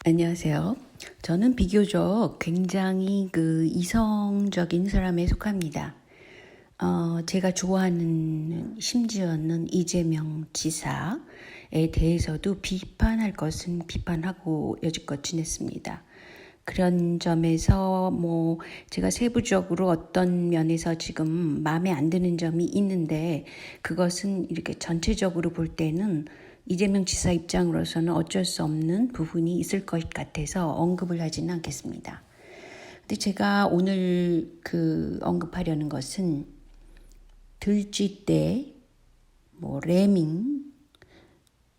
안녕하세요. 저는 비교적 굉장히 이성적인 사람에 속합니다. 제가 좋아하는 심지어는 이재명 지사에 대해서도 비판할 것은 비판하고 여지껏 지냈습니다. 그런 점에서 제가 세부적으로 어떤 면에서 지금 마음에 안 드는 점이 있는데 그것은 이렇게 전체적으로 볼 때는 이재명 지사 입장으로서는 어쩔 수 없는 부분이 있을 것 같아서 언급을 하지는 않겠습니다. 근데 제가 오늘 언급하려는 것은 들쥐떼, 레밍,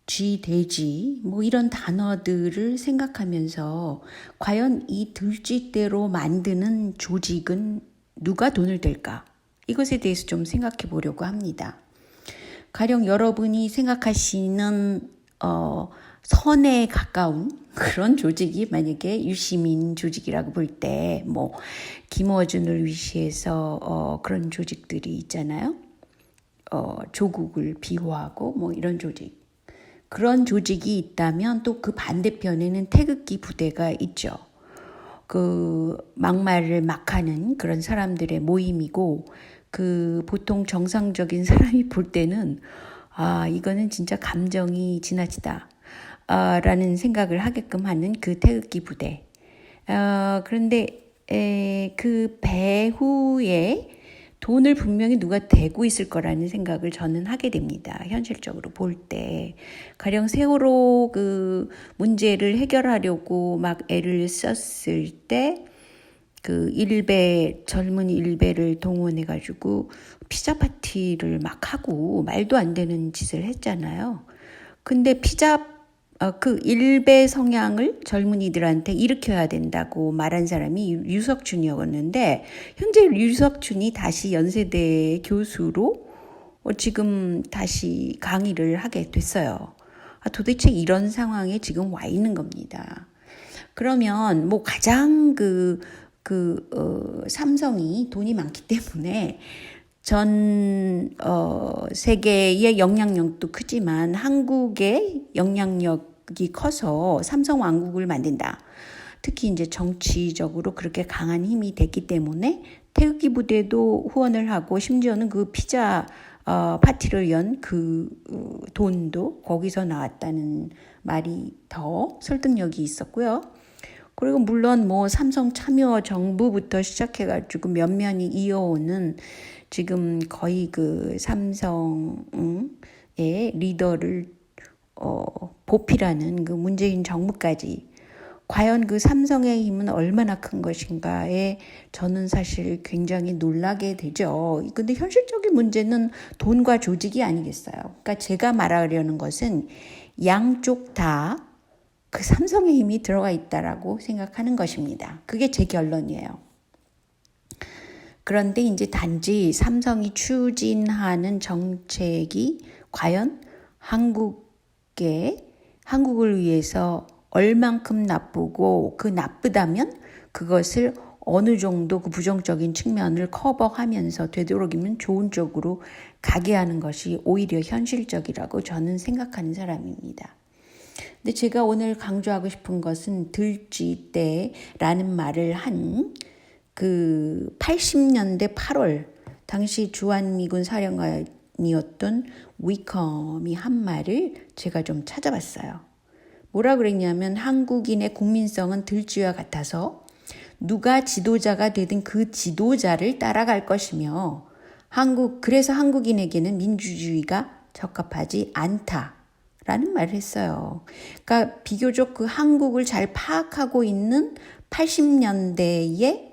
쥐돼지 이런 단어들을 생각하면서 과연 이 들쥐떼로 만드는 조직은 누가 돈을 댈까? 이것에 대해서 좀 생각해 보려고 합니다. 가령 여러분이 생각하시는 선에 가까운 그런 조직이 만약에 유시민 조직이라고 볼 때 김어준을 위시해서 그런 조직들이 있잖아요. 조국을 비호하고 이런 조직. 그런 조직이 있다면 또 그 반대편에는 태극기 부대가 있죠. 막말을 막 하는 그런 사람들의 모임이고 보통 정상적인 사람이 볼 때는 이거는 진짜 감정이 지나치다 라는 생각을 하게끔 하는 그 태극기 부대. 그런데 그 배후에 돈을 분명히 누가 대고 있을 거라는 생각을 저는 하게 됩니다. 현실적으로 볼 때. 가령 세월호 문제를 해결하려고 막 애를 썼을 때 젊은 일베를 동원해가지고 피자 파티를 막 하고 말도 안 되는 짓을 했잖아요. 근데 일베 성향을 젊은이들한테 일으켜야 된다고 말한 사람이 유석춘이었는데, 현재 유석춘이 다시 연세대 교수로 지금 다시 강의를 하게 됐어요. 도대체 이런 상황에 지금 와 있는 겁니다. 그러면 가장 삼성이 돈이 많기 때문에 전 세계의 영향력도 크지만 한국의 영향력이 커서 삼성 왕국을 만든다. 특히 이제 정치적으로 그렇게 강한 힘이 됐기 때문에 태극기 부대도 후원을 하고 심지어는 그 피자 파티를 연 돈도 거기서 나왔다는 말이 더 설득력이 있었고요. 그리고 물론 삼성 참여 정부부터 시작해가지고 면면이 이어오는 지금 거의 삼성의 리더를 보필하는 문재인 정부까지 과연 삼성의 힘은 얼마나 큰 것인가에 저는 사실 굉장히 놀라게 되죠. 근데 현실적인 문제는 돈과 조직이 아니겠어요. 그러니까 제가 말하려는 것은 양쪽 다 삼성의 힘이 들어가 있다라고 생각하는 것입니다. 그게 제 결론이에요. 그런데 이제 단지 삼성이 추진하는 정책이 과연 한국을 위해서 얼만큼 나쁘고 나쁘다면 그것을 어느 정도 부정적인 측면을 커버하면서 되도록이면 좋은 쪽으로 가게 하는 것이 오히려 현실적이라고 저는 생각하는 사람입니다. 근데 제가 오늘 강조하고 싶은 것은 들쥐떼라는 말을 한 80년대 8월 당시 주한미군 사령관이었던 위컴이 한 말을 제가 좀 찾아봤어요. 뭐라 그랬냐면 한국인의 국민성은 들쥐와 같아서 누가 지도자가 되든 그 지도자를 따라갈 것이며 그래서 한국인에게는 민주주의가 적합하지 않다라는 말을 했어요. 그러니까 비교적 한국을 잘 파악하고 있는 80년대의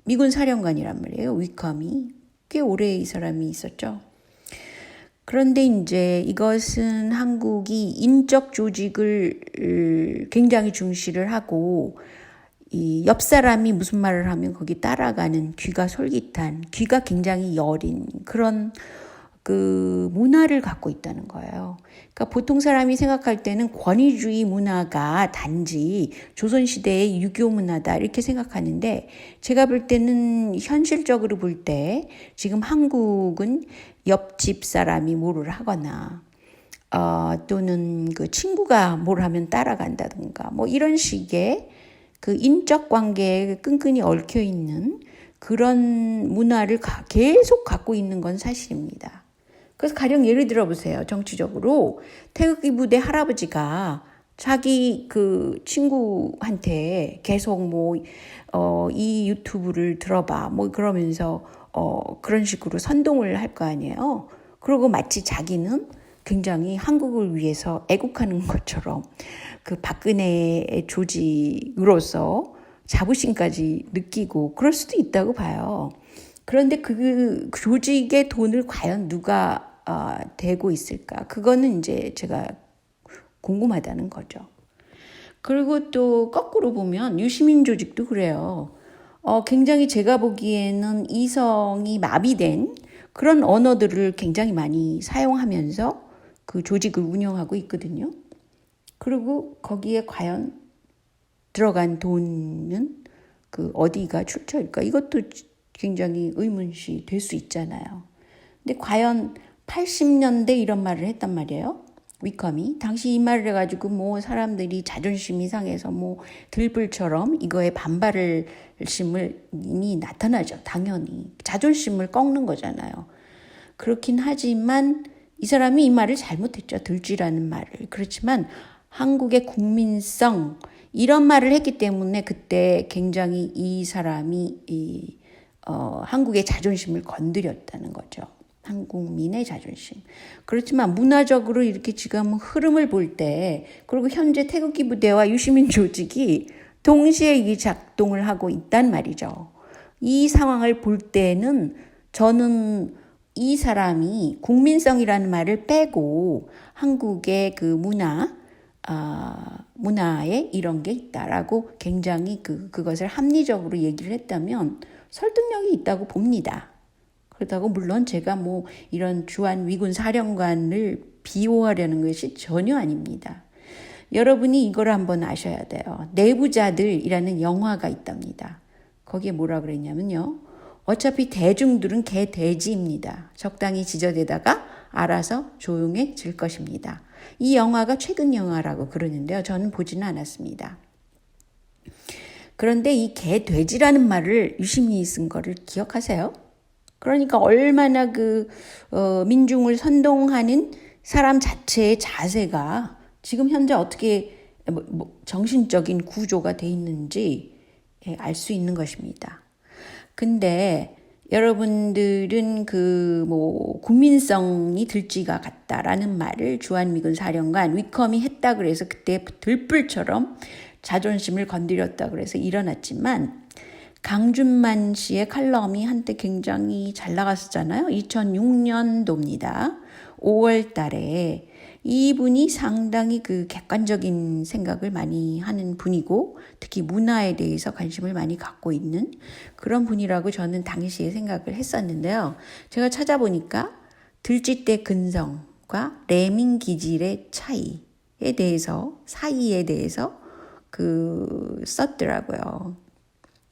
미군 사령관이란 말이에요. 위컴이 꽤 오래 이 사람이 있었죠. 그런데 이제 이것은 한국이 인적 조직을 굉장히 중시를 하고 이 옆 사람이 무슨 말을 하면 거기 따라가는 귀가 솔깃한, 귀가 굉장히 여린 그런 문화를 갖고 있다는 거예요. 그러니까 보통 사람이 생각할 때는 권위주의 문화가 단지 조선시대의 유교 문화다 이렇게 생각하는데 제가 볼 때는 현실적으로 볼 때 지금 한국은 옆집 사람이 뭐를 하거나 또는 그 친구가 뭘 하면 따라간다든가 뭐 이런 식의 그 인적 관계에 끈끈이 얽혀 있는 그런 문화를 계속 갖고 있는 건 사실입니다. 그래서 가령 예를 들어 보세요. 정치적으로 태극기 부대 할아버지가 자기 그 친구한테 계속 이 유튜브를 들어봐 뭐 그러면서 그런 식으로 선동을 할 거 아니에요. 그리고 마치 자기는 굉장히 한국을 위해서 애국하는 것처럼 그 박근혜의 조직으로서 자부심까지 느끼고 그럴 수도 있다고 봐요. 그런데 그 조직의 돈을 과연 누가 대고 있을까? 그거는 이제 제가 궁금하다는 거죠. 그리고 또 거꾸로 보면 유시민 조직도 그래요. 굉장히 제가 보기에는 이성이 마비된 그런 언어들을 굉장히 많이 사용하면서 그 조직을 운영하고 있거든요. 그리고 거기에 과연 들어간 돈은 그 어디가 출처일까? 이것도 굉장히 의문시 될 수 있잖아요. 근데 과연 80년대 이런 말을 했단 말이에요. 위컴이. 당시 이 말을 해가지고 뭐 사람들이 자존심이 상해서 뭐 들불처럼 이거에 반발을 심이 나타나죠. 당연히. 자존심을 꺾는 거잖아요. 그렇긴 하지만 이 사람이 이 말을 잘못했죠. 들쥐라는 말을. 그렇지만 한국의 국민성 이런 말을 했기 때문에 그때 굉장히 이 사람이 한국의 자존심을 건드렸다는 거죠. 한국민의 자존심. 그렇지만 문화적으로 이렇게 지금 흐름을 볼 때 그리고 현재 태극기 부대와 유시민 조직이 동시에 이 작동을 하고 있단 말이죠. 이 상황을 볼 때는 저는 이 사람이 국민성이라는 말을 빼고 한국의 그 문화에 이런 게 있다라고 굉장히 그것을 합리적으로 얘기를 했다면 설득력이 있다고 봅니다. 그렇다고 물론 제가 뭐 이런 주한 위군 사령관을 비호하려는 것이 전혀 아닙니다. 여러분이 이걸 한번 아셔야 돼요. 내부자들이라는 영화가 있답니다. 거기에 뭐라 그랬냐면요. 어차피 대중들은 개돼지입니다. 적당히 지저대다가 알아서 조용해질 것입니다. 이 영화가 최근 영화라고 그러는데요. 저는 보지는 않았습니다. 그런데 이 개돼지라는 말을 유시민이 쓴 거를 기억하세요? 그러니까 얼마나 민중을 선동하는 사람 자체의 자세가 지금 현재 어떻게 정신적인 구조가 돼 있는지 알 수 있는 것입니다. 근데 여러분들은 국민성이 들쥐가 같다라는 말을 주한미군 사령관 위컴이 했다 그래서 그때 들불처럼 자존심을 건드렸다 그래서 일어났지만 강준만 씨의 칼럼이 한때 굉장히 잘 나갔었잖아요. 2006년도입니다. 5월 달에 이분이 상당히 객관적인 생각을 많이 하는 분이고 특히 문화에 대해서 관심을 많이 갖고 있는 그런 분이라고 저는 당시에 생각을 했었는데요. 제가 찾아보니까 들쥐떼 근성과 레밍 기질의 사이에 대해서 썼더라고요.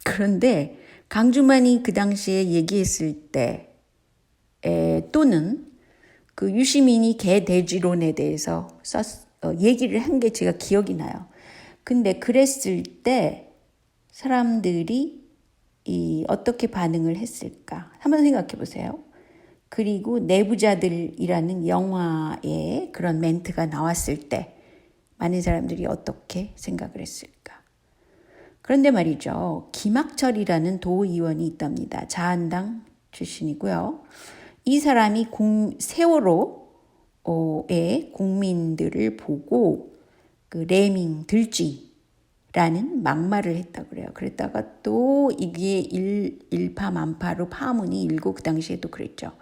그런데 강주만이 그 당시에 얘기했을 때 또는 유시민이 개돼지론에 대해서 얘기를 한 게 제가 기억이 나요. 근데 그랬을 때 사람들이 어떻게 반응을 했을까? 한번 생각해 보세요. 그리고 내부자들이라는 영화에 그런 멘트가 나왔을 때 많은 사람들이 어떻게 생각을 했을까? 그런데 말이죠. 김학철이라는 도의원이 있답니다. 자한당 출신이고요. 이 사람이 세월호의 국민들을 보고 레밍 들쥐라는 막말을 했다고 그래요. 그랬다가 또 이게 일파만파로 파문이 일고 그 당시에도 그랬죠.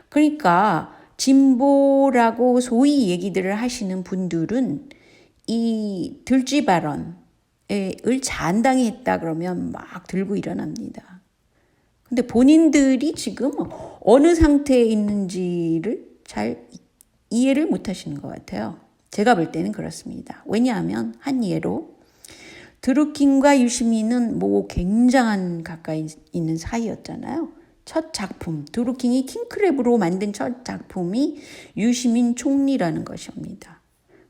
그러니까 진보라고 소위 얘기들을 하시는 분들은 이 들쥐 발언을 자한당이 했다 그러면 막 들고 일어납니다. 근데 본인들이 지금 어느 상태에 있는지를 잘 이해를 못 하시는 것 같아요. 제가 볼 때는 그렇습니다. 왜냐하면 한 예로 드루킹과 유시민은 굉장한 가까이 있는 사이였잖아요. 첫 작품, 드루킹이 킹크랩으로 만든 첫 작품이 유시민 총리라는 것입니다.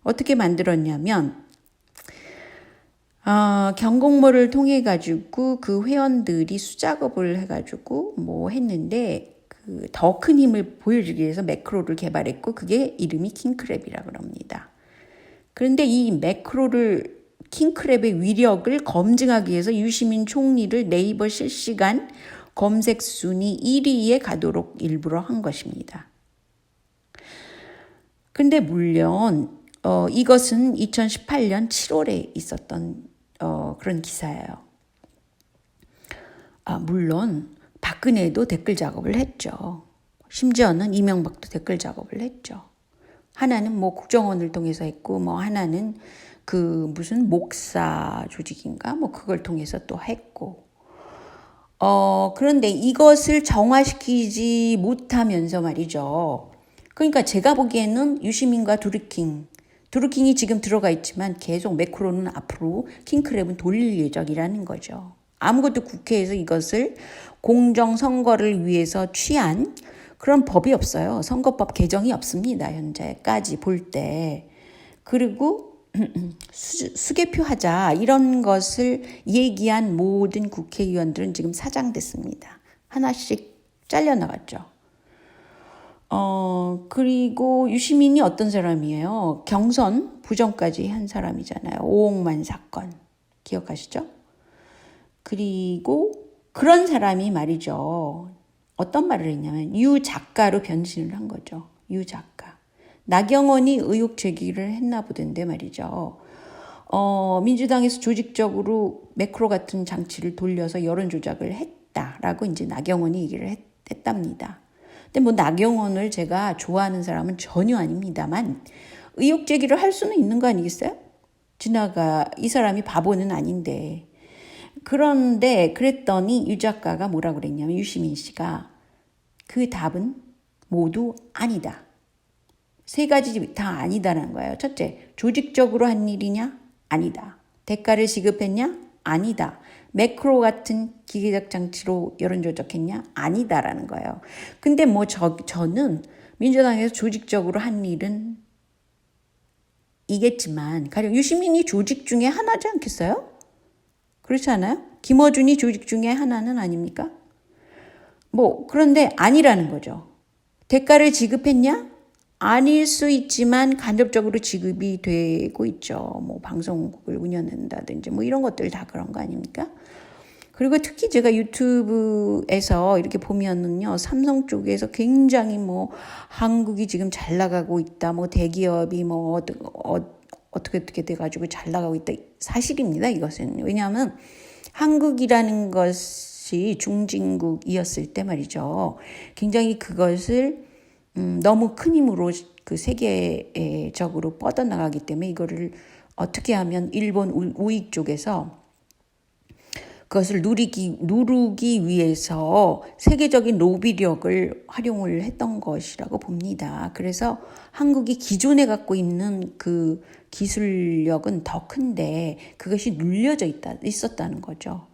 어떻게 만들었냐면 경공모를 통해 가지고 그 회원들이 수작업을 해가지고 뭐 했는데 그 더 큰 힘을 보여주기 위해서 매크로를 개발했고 그게 이름이 킹크랩이라고 합니다. 그런데 이 매크로를 킹크랩의 위력을 검증하기 위해서 유시민 총리를 네이버 실시간 검색 순위 1위에 가도록 일부러 한 것입니다. 근데 물론 이것은 2018년 7월에 있었던 그런 기사예요. 물론 박근혜도 댓글 작업을 했죠. 심지어는 이명박도 댓글 작업을 했죠. 하나는 뭐 국정원을 통해서 했고 뭐 하나는 그 무슨 목사 조직인가 뭐 그걸 통해서 또 했고 그런데 이것을 정화시키지 못하면서 말이죠. 그러니까 제가 보기에는 유시민과 드루킹이 지금 들어가 있지만 계속 매크로는 앞으로 킹크랩은 돌릴 예정이라는 거죠. 아무것도 국회에서 이것을 공정선거를 위해서 취한 그런 법이 없어요. 선거법 개정이 없습니다. 현재까지 볼 때. 그리고 수개표 하자 이런 것을 얘기한 모든 국회의원들은 지금 사장됐습니다. 하나씩 잘려나갔죠. 그리고 유시민이 어떤 사람이에요? 경선 부정까지 한 사람이잖아요. 5억만 사건. 기억하시죠? 그리고 그런 사람이 말이죠. 어떤 말을 했냐면 유 작가로 변신을 한 거죠. 유 작가. 나경원이 의혹 제기를 했나 보던데 말이죠. 민주당에서 조직적으로 매크로 같은 장치를 돌려서 여론 조작을 했다라고 이제 나경원이 얘기를 했답니다. 근데 뭐 나경원을 제가 좋아하는 사람은 전혀 아닙니다만 의혹 제기를 할 수는 있는 거 아니겠어요? 이 사람이 바보는 아닌데. 그런데 그랬더니 유 작가가 뭐라 그랬냐면 유시민 씨가 그 답은 모두 아니다. 세 가지 다 아니다라는 거예요. 첫째, 조직적으로 한 일이냐? 아니다. 대가를 지급했냐? 아니다. 매크로 같은 기계적 장치로 여론 조작했냐? 아니다라는 거예요. 근데 뭐 저는 민주당에서 조직적으로 한 일은 이겠지만 가령 유시민이 조직 중에 하나지 않겠어요? 그렇지 않아요? 김어준이 조직 중에 하나는 아닙니까? 뭐 그런데 아니라는 거죠. 대가를 지급했냐? 아닐 수 있지만 간접적으로 지급이 되고 있죠. 뭐 방송국을 운영한다든지 뭐 이런 것들 다 그런 거 아닙니까? 그리고 특히 제가 유튜브에서 이렇게 보면은요, 삼성 쪽에서 굉장히 뭐 한국이 지금 잘 나가고 있다, 뭐 대기업이 뭐 어떻게 돼가지고 잘 나가고 있다. 사실입니다, 이것은. 왜냐하면 한국이라는 것이 중진국이었을 때 말이죠. 굉장히 그것을 너무 큰 힘으로 그 세계적으로 뻗어나가기 때문에 이거를 어떻게 하면 일본 우익 쪽에서 그것을 누르기 위해서 세계적인 로비력을 활용을 했던 것이라고 봅니다. 그래서 한국이 기존에 갖고 있는 그 기술력은 더 큰데 그것이 눌려져 있었다는 거죠.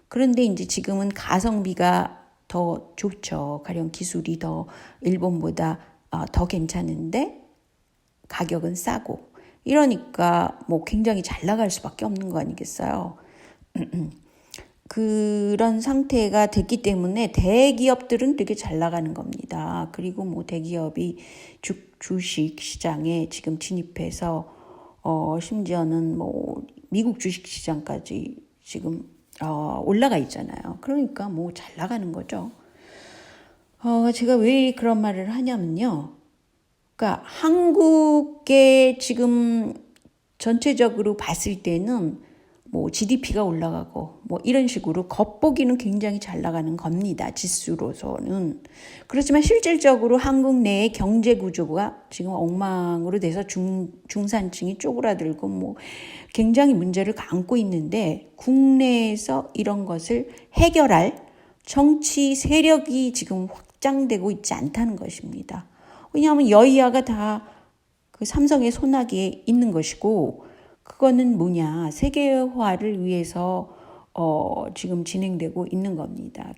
그런데 이제 지금은 가성비가 더 좋죠. 가령 기술이 더 일본보다 더 괜찮은데 가격은 싸고 이러니까 뭐 굉장히 잘 나갈 수밖에 없는 거 아니겠어요. 그런 상태가 됐기 때문에 대기업들은 되게 잘 나가는 겁니다. 그리고 뭐 대기업이 주식 시장에 지금 진입해서 심지어는 뭐 미국 주식 시장까지 지금 올라가 있잖아요. 그러니까 뭐 잘 나가는 거죠. 제가 왜 그런 말을 하냐면요. 그러니까 한국의 지금 전체적으로 봤을 때는 뭐 GDP가 올라가고 뭐 이런 식으로 겉보기는 굉장히 잘 나가는 겁니다. 지수로서는. 그렇지만 실질적으로 한국 내의 경제 구조가 지금 엉망으로 돼서 중산층이 쪼그라들고 뭐 굉장히 문제를 안고 있는데 국내에서 이런 것을 해결할 정치 세력이 지금 확장되고 있지 않다는 것입니다. 왜냐하면 여야가 다 그 삼성의 손아귀에 있는 것이고 그거는 뭐냐 세계화를 위해서 지금 진행되고 있는 겁니다.